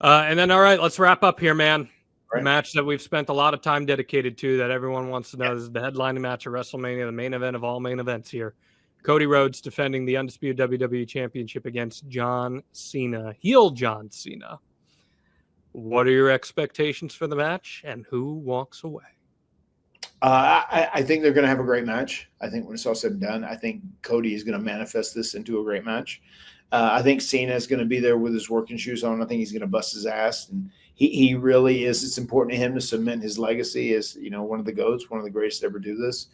And then, all right, let's wrap up here, man. The Right. match that we've spent a lot of time dedicated to, that everyone wants to know, This is the headlining match of WrestleMania, the main event of all main events here. Cody Rhodes defending the undisputed WWE Championship against John Cena, heel John Cena. What are your expectations for the match, and who walks away? I think they're going to have a great match. I think when it's all said and done, I think Cody is going to manifest this into a great match. I think Cena is going to be there with his working shoes on. I think he's going to bust his ass, and he really is. It's important to him to cement his legacy as one of the GOATs, one of the greatest to ever do this.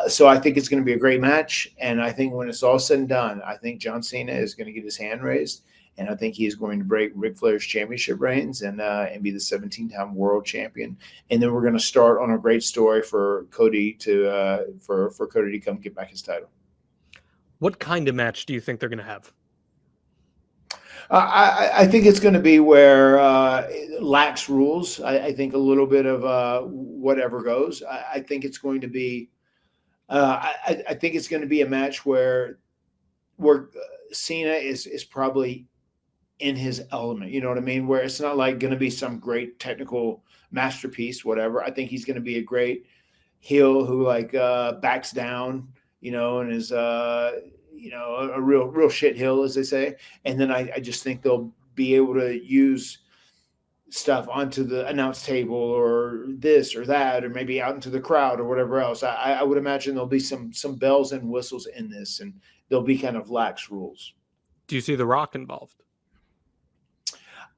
So I think it's going to be a great match, and I think when it's all said and done, I think John Cena is going to get his hand raised, and I think he is going to break Ric Flair's championship reigns and be the 17-time world champion. And then we're going to start on a great story for Cody to Cody to come get back his title. What kind of match do you think they're going to have? I think it's going to be where lax rules. I think a little bit of whatever goes. I think it's going to be. I think it's going to be a match where Cena is probably in his element. You know what I mean? Where it's not like going to be some great technical masterpiece, whatever. I think he's going to be a great heel who backs down, and is a real shit hill, as they say. And then I just think they'll be able to use stuff onto the announce table or this or that, or maybe out into the crowd or whatever else. I would imagine there'll be some bells and whistles in this, and there'll be kind of lax rules. Do you see The Rock involved?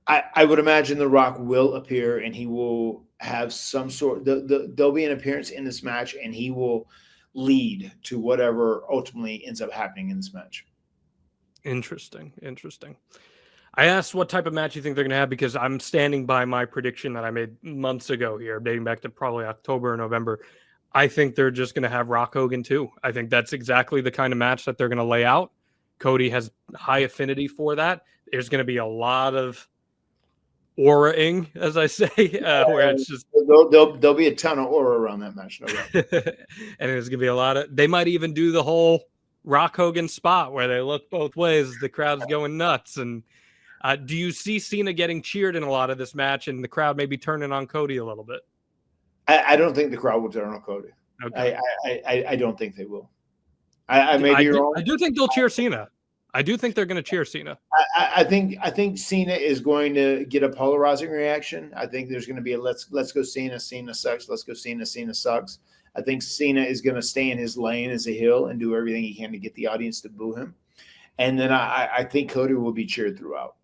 I would imagine The Rock will appear, and he will have some sort. There'll be an appearance in this match, and he will lead to whatever ultimately ends up happening in this match. Interesting. I asked what type of match you think they're going to have because I'm standing by my prediction that I made months ago here, dating back to probably October or November. I think they're just going to have Rock Hogan too. I think that's exactly the kind of match that they're going to lay out. Cody has high affinity for that. There's going to be a lot of aura-ing, as I say, where it's just there'll be a ton of aura around that match, no doubt. And there's gonna be a lot of. They might even do the whole Rock Hogan spot where they look both ways. The crowd's going nuts. And do you see Cena getting cheered in a lot of this match, and the crowd maybe turning on Cody a little bit? I don't think the crowd will turn on Cody. Okay. I don't think they will. I may be wrong. I do think they'll cheer Cena. I do think they're going to cheer Cena. I think Cena is going to get a polarizing reaction. I think there's going to be a let's go Cena. Cena sucks. Let's go Cena. Cena sucks. I think Cena is going to stay in his lane as a heel and do everything he can to get the audience to boo him. And then I think Cody will be cheered throughout.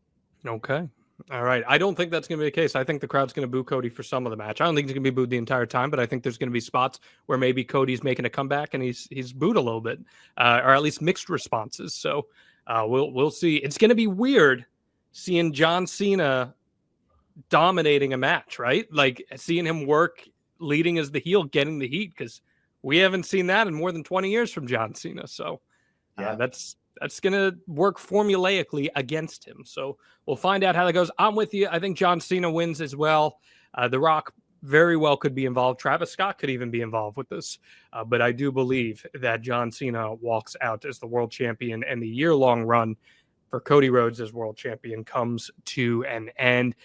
Okay. All right. I don't think that's going to be the case. I think the crowd's going to boo Cody for some of the match. I don't think he's going to be booed the entire time, but I think there's going to be spots where maybe Cody's making a comeback and he's booed a little bit, or at least mixed responses. So we'll see. It's going to be weird seeing John Cena dominating a match, right? Like seeing him work, leading as the heel, getting the heat, because we haven't seen that in more than 20 years from John Cena. So that's going to work formulaically against him. So we'll find out how that goes. I'm with you. I think John Cena wins as well. The Rock very well could be involved. Travis Scott could even be involved with this. But I do believe that John Cena walks out as the world champion, and the year-long run for Cody Rhodes as world champion comes to an end.